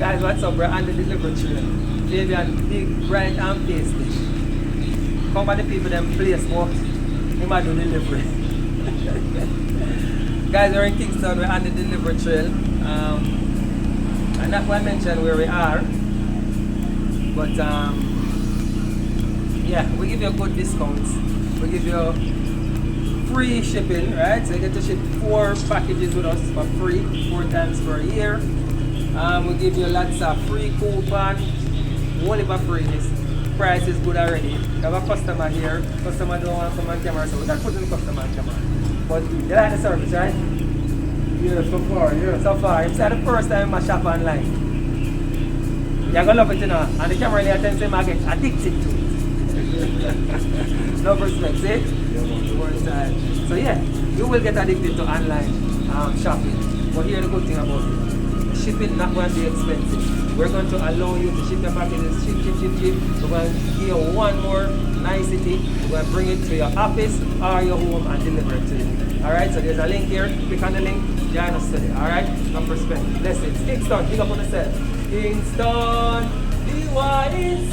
Guys, what's up? We're on the delivery train. Baby and big, bright and pasty. Come by the people them place what we might do delivery. Guys, we're in Kingston, we're on the delivery trail. And not one mention where we are. But yeah, we give you good discounts. We give you free shipping, right? So you get to ship 4 packages with us for free, 4 times per year. We give you lots of free coupon, only for freeness. Price is good already. You have a customer here, customer don't want to come on camera, so we're not putting the customer on camera. But you like the service, right? Yeah, so far, yeah. So far, it's not the first time I shop online. You're gonna love it, you know, and the camera there tends to get addicted to it. No respect, see? So yeah, you will get addicted to online shopping. But here's the good thing about it. Shipping not going to be expensive. We're going to allow you to ship your packages, ship. We're going to give you one more nicety. We're going to bring it to your office or your home and deliver it to you. Alright, so there's a link here. Click on the link, join us today. Alright, no respect. Blessings. Kingston, pick up on yourself. Kingston, be wise.